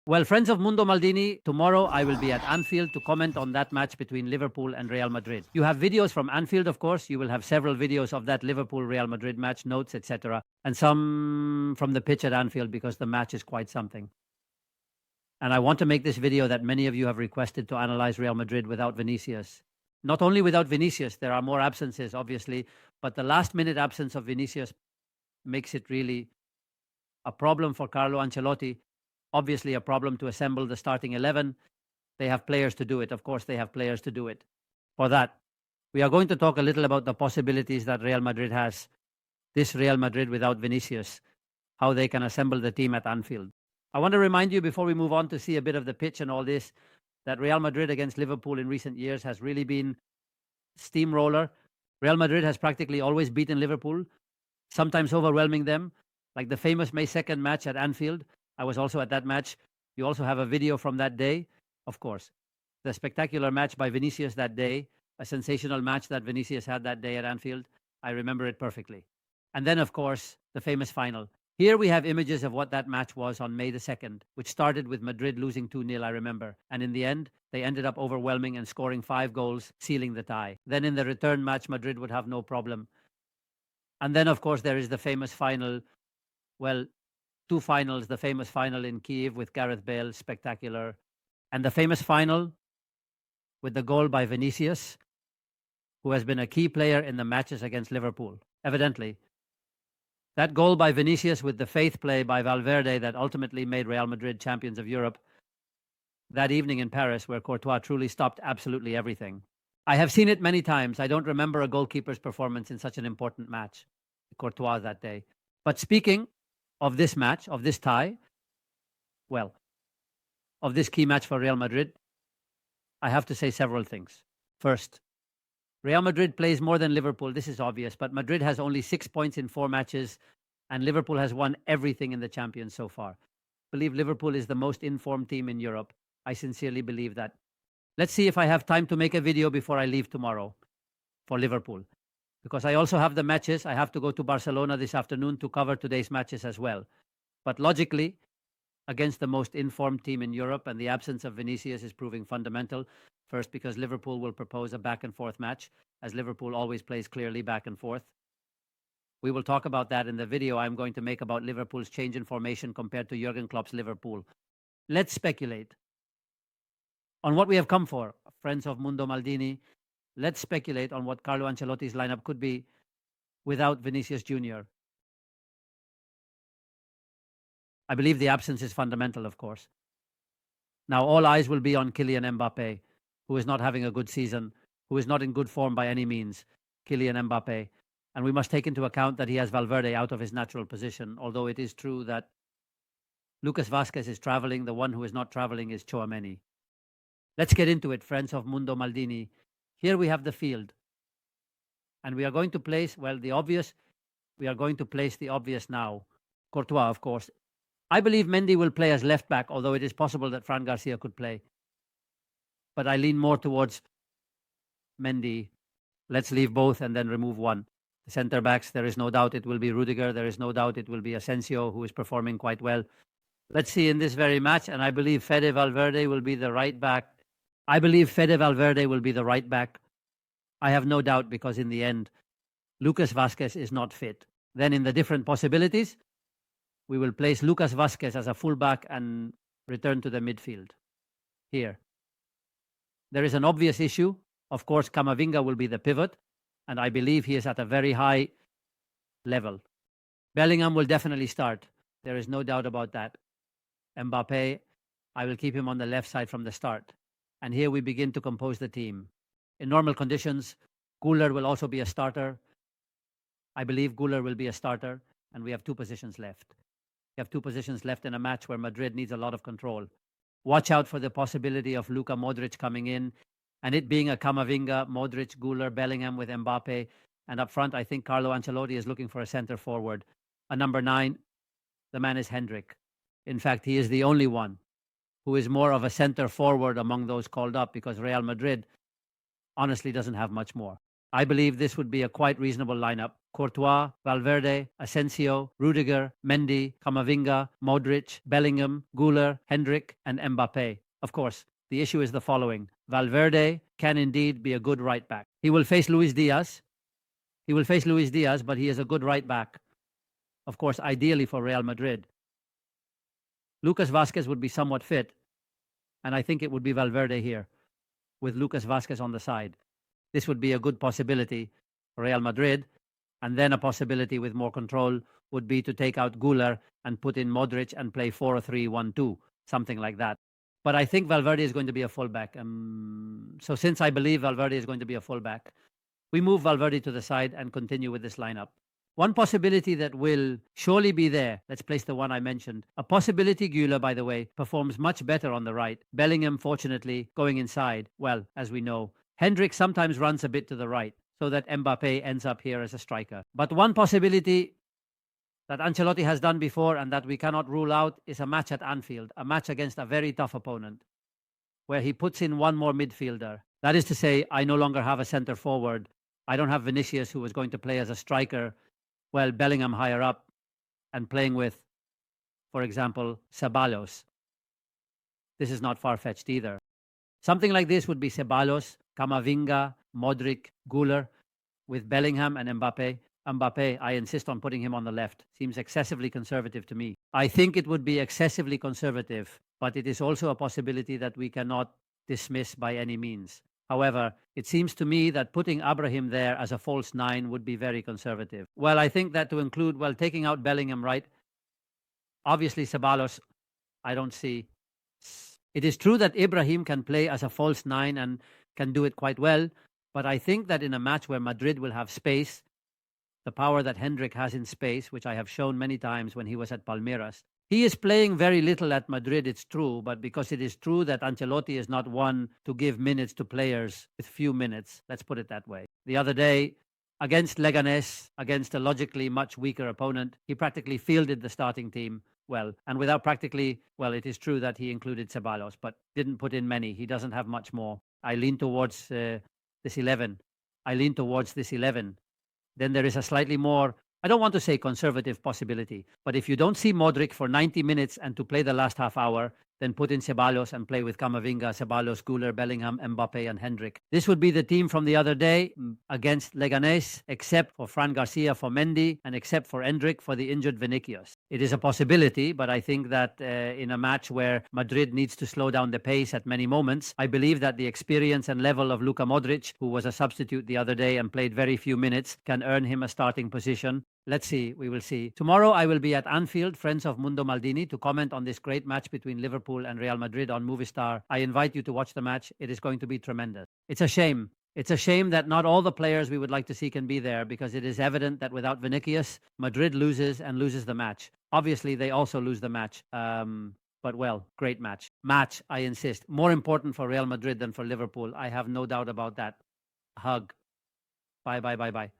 Well, friends of Mundo Maldini, tomorrow I will be at Anfield to comment on that match between Liverpool and Real Madrid. You have videos from Anfield, of course. You will have several videos of that Liverpool-Real Madrid match, notes, etc., and some from the pitch at Anfield because the match is quite something. And I want to make this video that many of you have requested to analyze Real Madrid without Vinicius. Not only without Vinicius, there are more absences, obviously, but the last-minute absence of Vinicius makes it really a problem for Carlo Ancelotti. Obviously, a problem to assemble the starting 11. They have players to do it. Of course, they have players to do it. For that, we are going to talk a little about the possibilities that Real Madrid has. This Real Madrid without Vinicius, how they can assemble the team at Anfield. I want to remind you before we move on to see a bit of the pitch and all this, that Real Madrid against Liverpool in recent years has really been steamroller. Real Madrid has practically always beaten Liverpool, sometimes overwhelming them, like the famous May 2nd match at Anfield. I was also at that match. You also have a video from that day, of course. The spectacular match by Vinicius that day, a sensational match that Vinicius had that day at Anfield. I remember it perfectly. And then, of course, the famous final. Here we have images of what that match was on May the 2nd, which started with Madrid losing 2-0, I remember. And in the end, they ended up overwhelming and scoring 5 goals, sealing the tie. Then in the return match, Madrid would have no problem. And then, of course, there is the famous final. Well, 2 finals, the famous final in Kiev with Gareth Bale, spectacular. And the famous final with the goal by Vinicius, who has been a key player in the matches against Liverpool, evidently. That goal by Vinicius with the faith play by Valverde that ultimately made Real Madrid champions of Europe that evening in Paris, where Courtois truly stopped absolutely everything. I have seen it many times. I don't remember a goalkeeper's performance in such an important match, Courtois that day. But speaking of this match, of this tie, well, of this key match for Real Madrid, I have to say several things. First, Real Madrid plays more than Liverpool. This is obvious, but Madrid has only 6 points in 4 matches, and Liverpool has won everything in the Champions so far. I believe Liverpool is the most informed team in Europe. I sincerely believe that. Let's see if I have time to make a video before I leave tomorrow for Liverpool, because I also have the matches. I have to go to Barcelona this afternoon to cover today's matches as well. But logically, against the most informed team in Europe, and the absence of Vinicius is proving fundamental. First, because Liverpool will propose a back-and-forth match, as Liverpool always plays clearly back and forth. We will talk about that in the video I'm going to make about Liverpool's change in formation compared to Jurgen Klopp's Liverpool. Let's speculate on what we have come for, friends of Mundo Maldini. Let's speculate on what Carlo Ancelotti's lineup could be without Vinicius Jr. I believe the absence is fundamental, of course. Now, all eyes will be on Kylian Mbappe, who is not having a good season, who is not in good form by any means, Kylian Mbappe. And we must take into account that he has Valverde out of his natural position, although it is true that Lucas Vazquez is traveling. The one who is not traveling is Tchouaméni. Let's get into it, friends of Mundo Maldini. Here we have the field. And we are going to place, well, the obvious. We are going to place the obvious now. Courtois, of course. I believe Mendy will play as left back, although it is possible that Fran Garcia could play. But I lean more towards Mendy. Let's leave both and then remove one. The centre backs, there is no doubt it will be Rudiger. There is no doubt it will be Asensio, who is performing quite well. Let's see in this very match, and I believe Fede Valverde will be the right back. I have no doubt, because in the end, Lucas Vazquez is not fit. Then in the different possibilities, we will place Lucas Vazquez as a fullback and return to the midfield. Here. There is an obvious issue. Of course, Camavinga will be the pivot, and I believe he is at a very high level. Bellingham will definitely start. There is no doubt about that. Mbappe, I will keep him on the left side from the start. And here we begin to compose the team. In normal conditions, Güler will also be a starter. I believe Güler will be a starter, and we have 2 positions left. We have 2 positions left in a match where Madrid needs a lot of control. Watch out for the possibility of Luka Modric coming in, and it being a Camavinga, Modric, Güler, Bellingham with Mbappe. And up front, I think Carlo Ancelotti is looking for a center forward. A number 9, the man is Hendrick. In fact, he is the only one who is more of a center forward among those called up, because Real Madrid honestly doesn't have much more. I believe this would be a quite reasonable lineup. Courtois, Valverde, Asensio, Rudiger, Mendy, Camavinga, Modric, Bellingham, Güler, Hendrick, and Mbappe. Of course, the issue is the following. Valverde can indeed be a good right back. He will face Luis Diaz. But he is a good right back. Of course, ideally for Real Madrid. Lucas Vazquez would be somewhat fit, and I think it would be Valverde here, with Lucas Vazquez on the side. This would be a good possibility for Real Madrid, and then a possibility with more control would be to take out Güler and put in Modric and play 4-3-1-2, something like that. But I think Valverde is going to be a fullback. So since I believe Valverde is going to be a fullback, we move Valverde to the side and continue with this lineup. One possibility that will surely be there, let's place the one I mentioned. A possibility Güler, by the way, performs much better on the right. Bellingham, fortunately, going inside. Well, as we know, Hendrick sometimes runs a bit to the right, so that Mbappe ends up here as a striker. But one possibility that Ancelotti has done before and that we cannot rule out is a match at Anfield, a match against a very tough opponent, where he puts in one more midfielder. That is to say, I no longer have a centre forward. I don't have Vinicius, who was going to play as a striker. Well, Bellingham higher up and playing with, for example, Ceballos. This is not far-fetched either. Something like this would be Ceballos, Camavinga, Modric, Güler, with Bellingham and Mbappe. Mbappe, I insist on putting him on the left. Seems excessively conservative to me. I think it would be excessively conservative, but it is also a possibility that we cannot dismiss by any means. However, it seems to me that putting Abraham there as a false nine would be very conservative. Well, I think that to include, well, taking out Bellingham, right? Obviously, Ceballos, I don't see. It is true that Ibrahim can play as a false nine and can do it quite well, but I think that in a match where Madrid will have space, the power that Hendrick has in space, which I have shown many times when he was at Palmeiras, he is playing very little at Madrid, it's true, but because it is true that Ancelotti is not one to give minutes to players with few minutes, let's put it that way. The other day, against Leganés, against a logically much weaker opponent, he practically fielded the starting team well. And without practically, well, it is true that he included Ceballos, but didn't put in many. He doesn't have much more. I lean towards this 11. Then there is a slightly more, I don't want to say conservative possibility, but if you don't see Modric for 90 minutes and to play the last half hour, then put in Ceballos and play with Camavinga, Ceballos, Güler, Bellingham, Mbappe, and Hendrick. This would be the team from the other day against Leganés, except for Fran Garcia for Mendy and except for Hendrick for the injured Vinicius. It is a possibility, but I think that in a match where Madrid needs to slow down the pace at many moments, I believe that the experience and level of Luka Modric, who was a substitute the other day and played very few minutes, can earn him a starting position. Let's see. We will see. Tomorrow I will be at Anfield, Friends of Mundo Maldini, to comment on this great match between Liverpool and Real Madrid on Movistar. I invite you to watch the match. It is going to be tremendous. It's a shame. It's a shame that not all the players we would like to see can be there, because it is evident that without Vinicius, Madrid loses and loses the match. Obviously, they also lose the match. But well, great match. Match, I insist. More important for Real Madrid than for Liverpool. I have no doubt about that. Hug. Bye, bye, bye, bye.